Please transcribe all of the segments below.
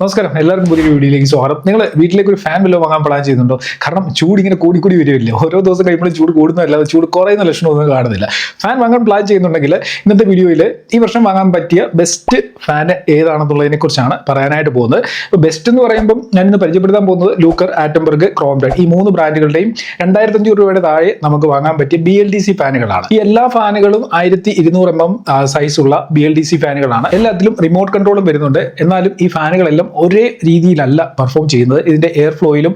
നമസ്കാരം, എല്ലാവർക്കും പുതിയൊരു വീഡിയോയിലേക്ക് സ്വാഗതം. നിങ്ങൾ വീട്ടിലേക്ക് ഒരു ഫാൻ വല്ലതും വാങ്ങാൻ പ്ലാൻ ചെയ്യുന്നുണ്ടോ? കാരണം ചൂട് ഇങ്ങനെ കൂടി വരുമല്ലോ. ഓരോ ദിവസം കഴിയുമ്പോൾ ചൂട് കൂടുന്നതല്ലാതെ ചൂട് കുറയുന്ന ലക്ഷണമൊന്നും കാണുന്നില്ല. ഫാൻ വാങ്ങാൻ പ്ലാൻ ചെയ്യുന്നുണ്ടെങ്കിൽ ഇന്നത്തെ വീഡിയോയിൽ ഈ വർഷം വാങ്ങാൻ പറ്റിയ ബെസ്റ്റ് ഫാൻ ഏതാണെന്നുള്ളതിനെ കുറിച്ചാണ് പറയാനായിട്ട് പോകുന്നത്. ബെസ്റ്റ് എന്ന് പറയുമ്പോൾ ഞാൻ ഇന്ന് പരിചയപ്പെടുത്താൻ പോകുന്നത് ലൂക്കർ, ആറ്റംബർഗ്, ക്രോംപ്ടൺ ഈ മൂന്ന് ബ്രാൻഡുകളുടെയും 2500 രൂപയുടെ താഴെ നമുക്ക് വാങ്ങാൻ പറ്റിയ BLDC ഫാനുകളാണ്. ഈ എല്ലാ ഫാനുകളും 1200 mm സൈസുള്ള BLDC ഫാനുകളാണ്. എല്ലാത്തിലും റിമോട്ട് കൺട്രോളും വരുന്നുണ്ട്. എന്നാലും ഈ ഫാനുകളെല്ലാം ഒരേ രീതിയിലല്ല പെർഫോം ചെയ്യുന്നത്. ഇതിന്റെ എയർ ഫ്ലോയിലും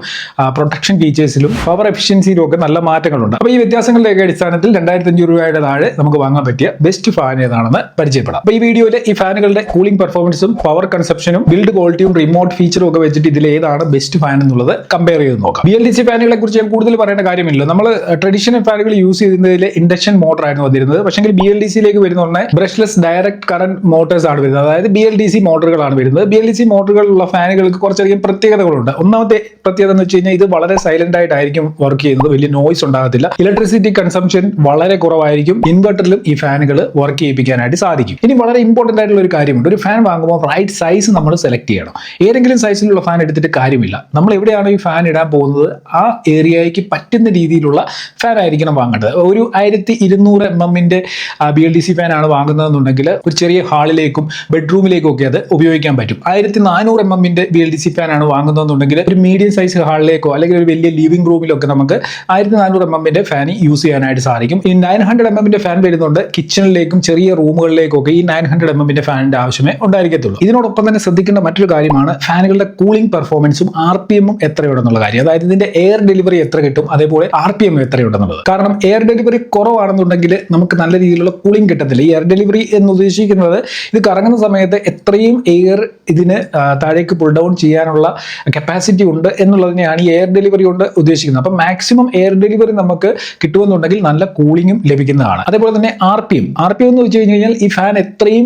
പ്രൊട്ടക്ഷൻ ഫീച്ചേഴ്സിലും പവർ എഫിഷ്യൻസിയിലും ഒക്കെ നല്ല മാറ്റങ്ങളുണ്ട്. അപ്പോൾ ഈ വ്യത്യാസങ്ങളുടെയൊക്കെ അടിസ്ഥാനത്തിൽ 2500 രൂപയുടെ താഴെ നമുക്ക് വാങ്ങാൻ പറ്റിയ ബെസ്റ്റ് ഫാൻ ഏതാണെന്ന് പരിചയപ്പെടാം. അപ്പോൾ ഈ വീഡിയോയിൽ ഈ ഫാനുകളുടെ കൂളിംഗ് പെർഫോമൻസും പവർ കൺസപ്ഷനും ബിൽഡ് ക്വാളിറ്റിയും റിമോട്ട് ഫീച്ചറും ഒക്കെ വെച്ചിട്ട് ഇതിൽ ഏതാണ് ബെസ്റ്റ് ഫാൻ എന്നുള്ളത് കമ്പയർ ചെയ്ത് നോക്കാം. BLDC ഫാനുകളെ കുറിച്ച് ഞാൻ കൂടുതൽ പറയേണ്ട കാര്യമില്ല. നമ്മൾ ട്രഡീഷണൽ ഫാനുകൾ യൂസ് ചെയ്യുന്നതിൽ ഇൻഡക്ഷൻ മോട്ടർ ആയിരുന്നു വന്നിരുന്നത്. പക്ഷേ BLDCയിലേക്ക് വരുന്ന ബ്രഷ്ലെസ് ഡയറക്റ്റ് കറന്റ് മോട്ടോഴ്സ് ആണ് വരുന്നത്. അതായത് BLDC മോട്ടറുകളാണ് വരുന്നത്. BLDC മോട്ടറുകളുള്ള ഫാനുകൾക്ക് കുറച്ചധികം പ്രത്യേകതകളുണ്ട്. ഒന്നാമത്തെ പ്രത്യേകത എന്ന് വെച്ച് കഴിഞ്ഞാൽ ഇത് വളരെ സൈലന്റ് ആയിട്ടായിരിക്കും വർക്ക് ചെയ്യുന്നത്. വലിയ നോയ്സ് ഉണ്ടാകത്തില്ല. ഇലക്ട്രിസിറ്റി കൺസംഷൻ വളരെ കുറവായിരിക്കും. ഇൻവെർട്ടറിലും ഈ ഫാനുകൾ വർക്ക് ചെയ്യിപ്പിക്കാനായിട്ട് സാധിക്കും. ഇനി വളരെ ഇമ്പോർട്ടന്റ് ആയിട്ടുള്ള ഒരു കാര്യമുണ്ട്. ഒരു ഫാൻ വാങ്ങുമ്പോൾ റൈറ്റ് സൈസ് നമ്മൾ സെലക്ട് ചെയ്യണം. ഏതെങ്കിലും സൈസിലുള്ള ഫാൻ എടുത്തിട്ട് കാര്യമില്ല. നമ്മൾ എവിടെയാണ് ഈ ഫാൻ ഇടാൻ പോകുന്നത് ആ ഏരിയയ്ക്ക് പറ്റുന്ന രീതിയിലുള്ള ഫാൻ ആയിരിക്കണം വാങ്ങേണ്ടത്. ഒരു 1200 mm BLDC ഫാൻ ആണ് വാങ്ങുന്നതെന്നുണ്ടെങ്കിൽ ഒരു ചെറിയ ഹാളിലേക്കും ബെഡ്റൂമിലേക്കും ഒക്കെ അത് ഉപയോഗിക്കാൻ പറ്റും. 1400 mm BLDC ഫാൻ ആണ് വാങ്ങുന്നതെന്നുണ്ടെങ്കിൽ ഒരു മീഡിയം സൈസ് ഹാളിലേക്കോ അല്ലെങ്കിൽ ഒരു വലിയ ലിവിംഗ് റൂമിലൊക്കെ നമുക്ക് 1400 mm ഫാൻ യൂസ് ചെയ്യാനായിട്ട് സാധിക്കും. ഈ 900 mm ഫാൻ വരുന്നുണ്ട്. കിച്ചണിലേക്കും ചെറിയ റൂമുകളിലേക്കും ഒക്കെ ഈ 900 mm ഫാനിന്റെ ആവശ്യമേ ഉണ്ടായിരിക്കത്തുള്ളൂ. ഇതിനോടൊപ്പം തന്നെ ശ്രദ്ധിക്കേണ്ട മറ്റൊരു കാര്യമാണ് ഫാനുകളുടെ കൂളിംഗ് പെർഫോമൻസും RPM എത്രയുണ്ടെന്നുള്ള കാര്യം. അതായത് ഇതിന്റെ എയർ ഡെലിവറി എത്ര കിട്ടും, അതേപോലെ RPM എത്രയുണ്ടെന്നുള്ളത്. കാരണം എയർ ഡെലിവറി കുറവാണെന്നുണ്ടെങ്കിൽ നമുക്ക് നല്ല രീതിയിലുള്ള കൂളിംഗ് കിട്ടത്തില്ല. ഈ എയർ ഡെലിവറി എന്ന് ഉദ്ദേശിക്കുന്നത് ഇത് കറങ്ങുന്ന സമയത്ത് എത്രയും എയർ ഇതിന് താഴേക്ക് പുൾ ഡൗൺ ചെയ്യാനുള്ള കപ്പാസിറ്റി ഉണ്ട് എന്നുള്ളതിനെയാണ് ഈ എയർ ഡെലിവറി കൊണ്ട് ഉദ്ദേശിക്കുന്നത്. അപ്പം മാക്സിമം എയർ ഡെലിവറി നമുക്ക് കിട്ടുമെന്നുണ്ടെങ്കിൽ നല്ല കൂളിംഗും ലഭിക്കുന്നതാണ്. അതേപോലെ തന്നെ RPM എന്ന് വെച്ച് കഴിഞ്ഞാൽ ഈ ഫാൻ എത്രയും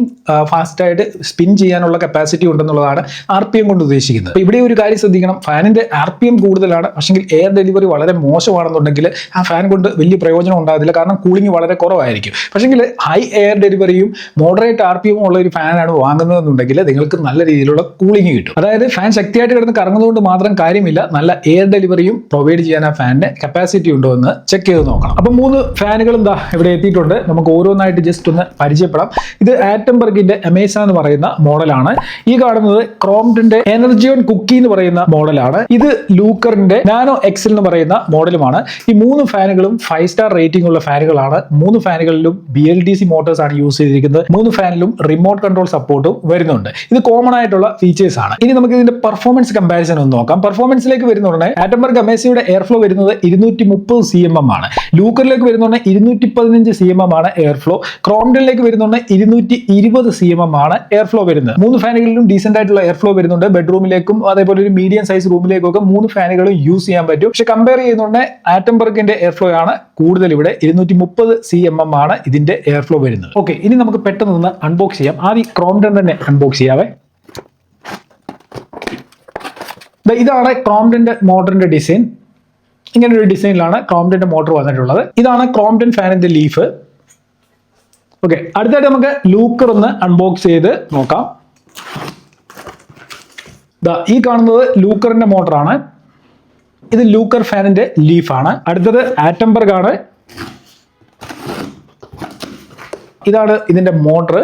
ഫാസ്റ്റ് ആയിട്ട് സ്പിൻ ചെയ്യാനുള്ള കപ്പാസിറ്റി ഉണ്ടെന്നുള്ളതാണ് RPM കൊണ്ട് ഉദ്ദേശിക്കുന്നത്. അപ്പോൾ ഇവിടെ ഒരു കാര്യം ശ്രദ്ധിക്കണം. ഫാനിന്റെ RPM കൂടുതലാണ്, പക്ഷെങ്കിൽ എയർ ഡെലിവറി വളരെ മോശമാണെന്നുണ്ടെങ്കിൽ ആ ഫാൻ കൊണ്ട് വലിയ പ്രയോജനം ഉണ്ടാകത്തില്ല. കാരണം കൂളിംഗ് വളരെ കുറവായിരിക്കും. പക്ഷെങ്കിൽ ഹൈ എയർ ഡെലിവറിയും മോഡറേറ്റ് RPM ഉള്ള ഒരു ഫാനാണ് വാങ്ങുന്നതെന്നുണ്ടെങ്കിൽ നിങ്ങൾക്ക് നല്ല രീതിയിലുള്ള കൂളിംഗ് കിട്ടും. അതായത് ഫാൻ ശക്തിയായിട്ട് കിടന്ന് കറങ്ങുന്നതുകൊണ്ട് മാത്രം കാര്യമില്ല, നല്ല എയർ ഡെലിവറിയും പ്രൊവൈഡ് ചെയ്യാൻ ആ ഫാനിന് കപ്പാസിറ്റി ഉണ്ടോ എന്ന് ചെക്ക് ചെയ്ത് നോക്കണം. അപ്പം 3 ഫാനുകളും ഇവിടെ എത്തിയിട്ടുണ്ട്. നമുക്ക് ഓരോന്നായിട്ട് ജസ്റ്റ് ഒന്ന് പരിചയപ്പെടാം. ഇത് ആറ്റംബർഗിന്റെ അമേസ എന്ന് പറയുന്ന മോഡലാണ്. ഈ കാണുന്നത് ക്രോംപ്ടന്റെ എനർജിയോൺ കുക്കി എന്ന് പറയുന്ന മോഡലാണ്. ഇത് ലൂക്കറിന്റെ നാനോ എക്സൽ എന്ന് പറയുന്ന മോഡലുമാണ്. ഈ 3 ഫാനുകളും 5 സ്റ്റാർ റേറ്റിംഗ് ഉള്ള ഫാനുകളാണ്. 3 ഫാനുകളിലും BLDC മോട്ടോഴ്സ് ആണ് യൂസ് ചെയ്തിരിക്കുന്നത്. 3 ഫാനിലും റിമോട്ട് കൺട്രോൾ സപ്പോർട്ടും വരുന്നുണ്ട്. ഇത് കോമൺ ആയിട്ടുള്ള ഫീച്ചേഴ്സ് ആണ്. ഇനി നമുക്ക് ഇതിന്റെ പെർഫോമൻസ് കമ്പാരിസൺ ഒന്ന് നോക്കാം. പെർഫോമൻസിലേക്ക് വരുന്നുണ്ടെങ്കിൽ ആറ്റംബർഗ് അമേസയുടെ എയർ ഫ്ലോ വരുന്നത് 230 cmm ആണ്. ലൂക്കറിലേക്ക് വരുന്നുണ്ടെങ്കിൽ 215 cmm ആണ് എയർ ഫ്ലോ. ക്രോംപ്ടണിലേക്ക് വരുന്നുണ്ടെങ്കിൽ 220 cmm ആണ് എയർ ഫ്ലോ വരുന്നത്. 3 ഫാനുകളിലും ഡീസെന്റ് ആയിട്ടുള്ള എയർ ഫ്ലോ വരുന്നുണ്ട്. ബെഡ്റൂമിലേക്കും അതേപോലെ ഒരു മീഡിയം സൈസ് റൂമിലേക്കും ഒക്കെ 3 ഫാനുകളും യൂസ് ചെയ്യാൻ പറ്റും. പക്ഷെ കമ്പയർ ചെയ്യുന്നുണ്ടെങ്കിൽ ആറ്റംബർഗിന്റെ എയർ ഫ്ലോ ആണ് കൂടുതൽ. ഇവിടെ 230 cmm ആണ് ഇതിന്റെ എയർ ഫ്ലോ വരുന്നത്. ഓക്കെ, ഇനി നമുക്ക് പെട്ടെന്ന് അൺബോക്സ് ചെയ്യാം. ആദ്യം ക്രോംപ്ടൺ തന്നെ അൺബോക്സ് ചെയ്യാവേ. ഇതാണ് ക്രോംപ്ടന്റെ മോട്ടറിന്റെ ഡിസൈൻ. ഇങ്ങനെ ഒരു ഡിസൈനിലാണ് ക്രോംപ്ടന്റെ മോട്ടർ വന്നിട്ടുള്ളത്. ഇതാണ് ക്രോംപ്ടൺ ഫാനിന്റെ ലീഫ്. ഓക്കെ, അടുത്തായിട്ട് നമുക്ക് ലൂക്കർ ഒന്ന് അൺബോക്സ് ചെയ്ത് നോക്കാം. ഈ കാണുന്നത് ലൂക്കറിന്റെ മോട്ടറാണ്. ഇത് ലൂക്കർ ഫാനിന്റെ ലീഫാണ്. അടുത്തത് ആറ്റംബർഗ് ആണ്. ഇതാണ് ഇതിന്റെ മോട്ടർ.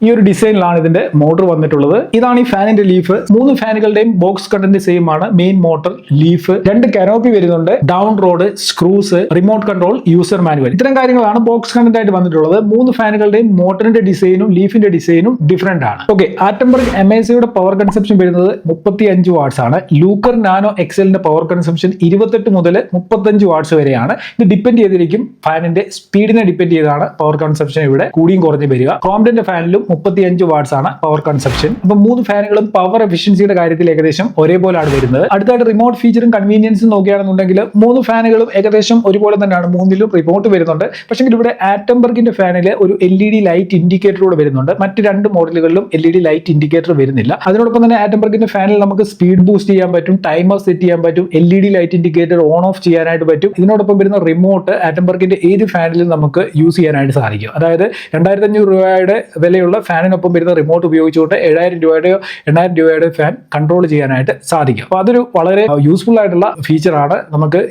ഈ ഒരു ഡിസൈനിലാണ് ഇതിന്റെ മോട്ടർ വന്നിട്ടുള്ളത്. ഇതാണ് ഈ ഫാനിന്റെ ലീഫ്. 3 ഫാനുകളുടെയും ബോക്സ് കണ്ടന്റ് സെയിം ആണ്. മെയിൻ മോട്ടർ, ലീഫ്, 2 കാനോപ്പി വരുന്നുണ്ട്, down rod, screws, remote control, user manual. ഇത്തരം കാര്യങ്ങളാണ് ബോക്സ് കണ്ടന്റ് ആയിട്ട് വന്നിട്ടുള്ളത്. 3 ഫാനുകളുടെയും മോട്ടറിന്റെ ഡിസൈനും ലീഫിന്റെ ഡിസൈനും ഡിഫറെന്റ് ആണ്. ഓക്കെ, ആറ്റംബർഗ് അമേസയുടെ പവർ കൺസംഷൻ വരുന്നത് 35 വാട്ട്സ് ആണ്. ലൂക്കർ നാനോ എക്സലിന്റെ പവർ കൺസംഷൻ 28 മുതൽ 35 വാട്ട്സ് വരെയാണ്. ഇത് ഡിപ്പെൻഡ് ചെയ്തിരിക്കും ഫാനിന്റെ സ്പീഡിനെ ഡിപ്പെൻഡ് ചെയ്താണ് പവർ കൺസംഷൻ ഇവിടെ കൂടിയും കുറഞ്ഞു വരിക. ക്രോംപ്ടന്റെ ഫാനിലും 35 വാട്ട്സ് ആണ് പവർ കൺസപ്ഷൻ. അപ്പൊ 3 ഫാനുകളും പവർ എഫിഷ്യൻസിയുടെ കാര്യത്തിൽ ഏകദേശം ഒരേപോലെയാണ് വരുന്നത്. അടുത്തായിട്ട് റിമോട്ട് ഫീച്ചറും കൺവീനിയൻസും നോക്കുകയാണെന്നുണ്ടെങ്കിൽ 3 ഫാനുകളും ഏകദേശം ഒരുപോലെ തന്നെയാണ്. 3ലും റിമോട്ട് വരുന്നുണ്ട്. പക്ഷേ ഇവിടെ ആറ്റംബർഗിന്റെ ഫാനിൽ ഒരു LED ലൈറ്റ് ഇൻഡിക്കേറ്റർ കൂടെ വരുന്നുണ്ട്. മറ്റ് 2 മോഡലുകളിലും LED ലൈറ്റ് ഇൻഡിക്കേറ്റർ വരുന്നില്ല. അതിനോടൊപ്പം തന്നെ ആറ്റംബർഗിന്റെ ഫാനിൽ നമുക്ക് സ്പീഡ് ബൂസ്റ്റ് ചെയ്യാൻ പറ്റും, ടൈമർ സെറ്റ് ചെയ്യാൻ പറ്റും, LED light indicator on of ചെയ്യാനായിട്ട് പറ്റും. ഇതിനോടൊപ്പം വരുന്ന റിമോട്ട് ആറ്റംബർഗിന്റെ ഏത് ഫാനിലും നമുക്ക് യൂസ് ചെയ്യാനായിട്ട് സാധിക്കും. അതായത് 2500 രൂപയുടെ വിലയുള്ള ഫാനിനൊപ്പം വരുന്ന റിമോട്ട് ഉപയോഗിച്ചുകൊണ്ട് 7000 രൂപയുടെയോ 8000 രൂപയുടെയോ ഫാൻ കൺട്രോൾ ചെയ്യാനായിട്ട് സാധിക്കും. അപ്പോൾ അതൊരു വളരെ യൂസ്ഫുൾ ആയിട്ടുള്ള ഫീച്ചറാണ്. നമുക്ക്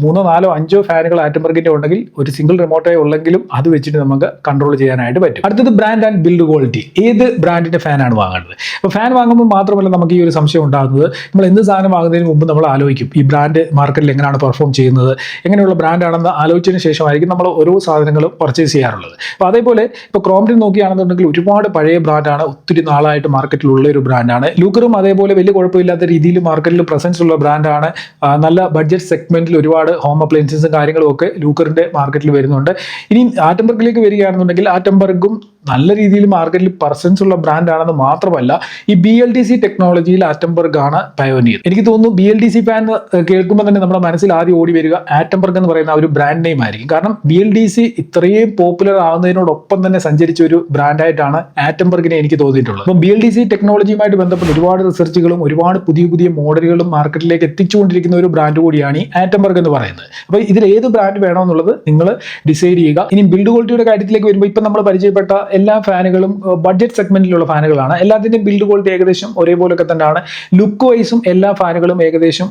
3, 4, 5 ഫാനുകൾ ആറ്റംബർഗിന്റെ ഉണ്ടെങ്കിൽ ഒരു സിംഗിൾ റിമോട്ടേ ഉള്ളെങ്കിലും അത് വെച്ചിട്ട് നമുക്ക് കൺട്രോൾ ചെയ്യാനായിട്ട് പറ്റും. അടുത്തത് ബ്രാൻഡ് ആൻഡ് ബിൽഡ് ക്വാളിറ്റി. ഏത് ബ്രാൻഡിന്റെ ഫാനാണ് വാങ്ങേണ്ടത്? അപ്പോൾ ഫാൻ വാങ്ങുമ്പോൾ മാത്രമല്ല നമുക്ക് ഈ ഒരു സംശയം ഉണ്ടാകുന്നത്. നമ്മൾ എന്ത് സാധനം വാങ്ങുന്നതിന് മുമ്പ് നമ്മൾ ആലോചിക്കും ഈ ബ്രാൻഡ് മാർക്കറ്റിൽ എങ്ങനെയാണ് പെർഫോം ചെയ്യുന്നത്, എങ്ങനെയുള്ള ബ്രാൻഡാണെന്ന് ആലോചിച്ചതിന് ശേഷമായിരിക്കും നമ്മൾ ഓരോ സാധനങ്ങളും പർച്ചേസ് ചെയ്യാറുള്ളത്. അപ്പോൾ അതേപോലെ ഇപ്പോൾ ക്രോംപ്റ്റൺ നോക്കുകയാണെന്നുണ്ടെങ്കിൽ ഒരുപാട് പഴയ ബ്രാൻഡാണ്, ഒത്തിരി നാളായിട്ട് മാർക്കറ്റിലുള്ള ഒരു ബ്രാൻഡാണ്. ലൂക്കറും അതേപോലെ വലിയ കുഴപ്പമില്ലാത്ത രീതിയിൽ മാർക്കറ്റിൽ പ്രസൻസ് ഉള്ള ബ്രാൻഡാണ്. നല്ല ബഡ്ജറ്റ് സെഗ്മെന്റിൽ ഒരുപാട് ഹോം അപ്ലയൻസസും കാര്യങ്ങളും ഒക്കെ ലൂക്കറിന്റെ മാർക്കറ്റിൽ വരുന്നുണ്ട്. ഇനി ആറ്റംബർഗിലേക്ക് വരികയാണെന്നുണ്ടെങ്കിൽ ആറ്റംബർഗും നല്ല രീതിയിൽ മാർക്കറ്റിൽ പ്രസൻസ് ഉള്ള ബ്രാൻഡാണെന്ന് മാത്രമല്ല ഈ BLDC ടെക്നോളജിയിൽ ആറ്റംബർഗ് ആണ് പയോനിയർ. എനിക്ക് തോന്നുന്നു BLDC ഫാൻ കേൾക്കുമ്പോൾ തന്നെ നമ്മുടെ മനസ്സിൽ ആദ്യം ഓടി വരിക ആറ്റംബർഗ് എന്ന് പറയുന്ന ഒരു ബ്രാൻഡ് നെയിം ആയിരിക്കും. കാരണം BLDC ഇത്രയും പോപ്പുലർ ആവുന്നതിനോടൊപ്പം തന്നെ സഞ്ചരിച്ച ഒരു ബ്രാൻഡായിട്ടാണ് ആറ്റംബർഗിനെ എനിക്ക് തോന്നിയിട്ടുള്ളത്. അപ്പം BLDC ടെക്നോളജിയുമായിട്ട് ബന്ധപ്പെട്ട് ഒരുപാട് റിസർച്ചുകളും ഒരുപാട് പുതിയ പുതിയ മോഡലുകളും മാർക്കറ്റിലേക്ക് എത്തിച്ചുകൊണ്ടിരിക്കുന്ന ഒരു ബ്രാൻഡ് കൂടിയാണ് ഈ ആറ്റംബർഗ് എന്ന് പറയുന്നത്. അപ്പോൾ ഇതിൽ ഏത് ബ്രാൻഡ് വേണമെന്നുള്ളത് നിങ്ങൾ ഡിസൈഡ് ചെയ്യുക. ഇനി ബിൽഡ് ക്വാളിറ്റിയുടെ കാര്യത്തിലേക്ക് വരുമ്പോൾ ഇപ്പം നമ്മൾ പരിചയപ്പെട്ട എല്ലാ ഫാനുകളും ബഡ്ജറ്റ് സെഗ്മെന്റിലുള്ള ഫാനുകളാണ്. എല്ലാത്തിന്റെയും ബിൽഡ് ക്വാളിറ്റി ഏകദേശം ഒരേപോലൊക്കെ തന്നെയാണ്. ലുക്ക് വൈസും എല്ലാ ഫാനുകളും ഏകദേശം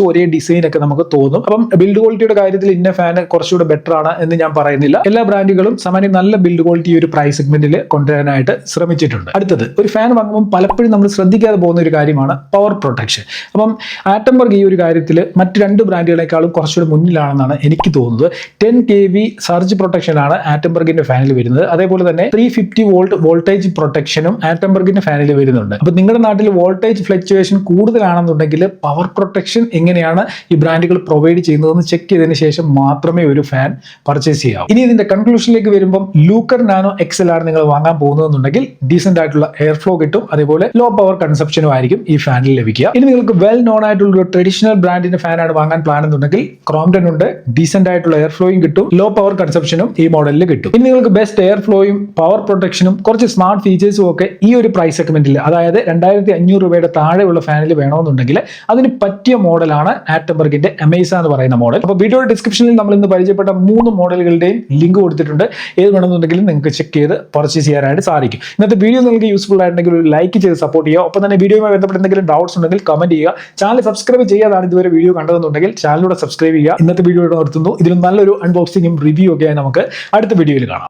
ഒരേ ഡിസൈൻ ഒക്കെ നമുക്ക് തോന്നും. അപ്പം ബിൽഡ് ക്വാളിറ്റിയുടെ കാര്യത്തിൽ ഇന്ന ഫാൻ കുറച്ചുകൂടെ ബെറ്റർ ആണ് എന്ന് ഞാൻ പറയുന്നില്ല. എല്ലാ ബ്രാൻഡുകളും സാമാന്യം നല്ല ബിൽഡ് ക്വാളിറ്റി ഒരു പ്രൈസ് സെഗ്മെന്റിൽ കൊണ്ടുവരാനായിട്ട് ശ്രമിച്ചിട്ടുണ്ട്. അടുത്തത് ഒരു ഫാൻ വാങ്ങുമ്പോൾ പലപ്പോഴും നമ്മൾ ശ്രദ്ധിക്കാതെ പോകുന്ന ഒരു കാര്യമാണ് പവർ പ്രൊട്ടക്ഷൻ. അപ്പം ആറ്റംബർഗ് ഈ ഒരു കാര്യത്തിൽ മറ്റ് 2 ബ്രാൻഡുകളെക്കാളും കുറച്ചുകൂടെ മുന്നിലാണെന്നാണ് എനിക്ക് തോന്നുന്നത്. 10 kV സർജ് പ്രൊട്ടക്ഷനാണ് ആറ്റംബർഗിന്റെ ഫാനിൽ വരുന്നത്. അതേപോലെ തന്നെ 350 വോൾട്ട് വോൾട്ടേജ് പ്രൊട്ടക്ഷനും ആറ്റംബർഗിന്റെ ഫാനിൽ വരുന്നുണ്ട്. അപ്പൊ നിങ്ങളുടെ നാട്ടിൽ വോൾട്ടേജ് ഫ്ലക്ച്വേഷൻ കൂടുതലാണെന്നുണ്ടെങ്കിൽ പവർ പ്രൊട്ടക്ഷൻ എങ്ങനെയാണ് ഈ ബ്രാൻഡുകൾ പ്രൊവൈഡ് ചെയ്യുന്നതെന്ന് ചെക്ക് ചെയ്തതിനു ശേഷം മാത്രമേ ഒരു ഫാൻ പർച്ചേസ് ചെയ്യാവൂ. ഇനി ഇതിന്റെ കൺക്ലൂഷനിലേക്ക് വരുമ്പോൾ ലൂക്കർ നാനോ XL ആണ് നിങ്ങൾ വാങ്ങാൻ പോകുന്നതെന്നുണ്ടെങ്കിൽ ഡീസന്റ് ആയിട്ടുള്ള എയർ ഫ്ലോ കിട്ടും, അതേപോലെ ലോ പവർ കൺസപ്ഷനും ആയിരിക്കും ഈ ഫാനിൽ ലഭിക്കുക. ഇനി നിങ്ങൾക്ക് വെൽ നോൺ ആയിട്ടുള്ള ഒരു ട്രഡീഷണൽ ബ്രാൻഡിന്റെ ഫാനാണ് വാങ്ങാൻ പ്ലാൻ എന്നുണ്ടെങ്കിൽ ക്രോംപ്റ്റൺ ഉണ്ട്, ഡീസന്റ് ആയിട്ടുള്ള എയർ ഫ്ലോയും കിട്ടും, ലോ പവർ കൺസപ്ഷനും ഈ മോഡലിൽ കിട്ടും. ഇനി നിങ്ങൾക്ക് ബെസ്റ്റ് എയർ ഫ്ലോയും പവർ പ്രൊട്ടക്ഷനും കുറച്ച് സ്മാർട്ട് ഫീച്ചേഴ്സും ഒക്കെ ഈ ഒരു പ്രൈസ് സെഗ്മെന്റിൽ, അതായത് 2500 രൂപയുടെ താഴെയുള്ള ഫാനിൽ വേണമെന്നുണ്ടെങ്കിൽ അതിന് പറ്റിയ മോഡലാണ് ആറ്റംബർഗിന്റെ അമേസ എന്ന് പറയുന്ന മോഡൽ. അപ്പോൾ വീഡിയോയുടെ ഡിസ്ക്രിപ്ഷനിൽ നമ്മൾ ഇന്ന് പരിചയപ്പെട്ട 3 മോഡലുകളുടെയും ലിങ്ക് കൊടുത്തിട്ടുണ്ട്. ഏത് വേണമെന്നുണ്ടെങ്കിലും നിങ്ങൾക്ക് ചെക്ക് ചെയ്ത് പർച്ചേസ് ചെയ്യാനായിട്ട് സാധിക്കും. ഇന്നത്തെ വീഡിയോ നിങ്ങൾക്ക് യൂസ്ഫുൾ ആയിട്ടുണ്ടെങ്കിൽ ഒരു ലൈക്ക് ചെയ്ത് സപ്പോർട്ട് ചെയ്യുക. ഒപ്പം തന്നെ വീഡിയോയുമായി ബന്ധപ്പെട്ട് എന്തെങ്കിലും ഡൗട്ട്സ് ഉണ്ടെങ്കിൽ കമന്റ് ചെയ്യുക. ചാനൽ സബ്സ്ക്രൈബ് ചെയ്യാതാണ് ഇതുവരെ വീഡിയോ കണ്ടതെന്നുണ്ടെങ്കിൽ ചാനലിലൂടെ സബ്സ്ക്രൈബ് ചെയ്യുക. ഇന്നത്തെ വീഡിയോ നിർത്തുന്നു. ഇതിലും നല്ലൊരു അൺബോക്സിംഗും റിവ്യൂ ഒക്കെ ആയി നമുക്ക് അടുത്ത വീഡിയോയിൽ കാണാം.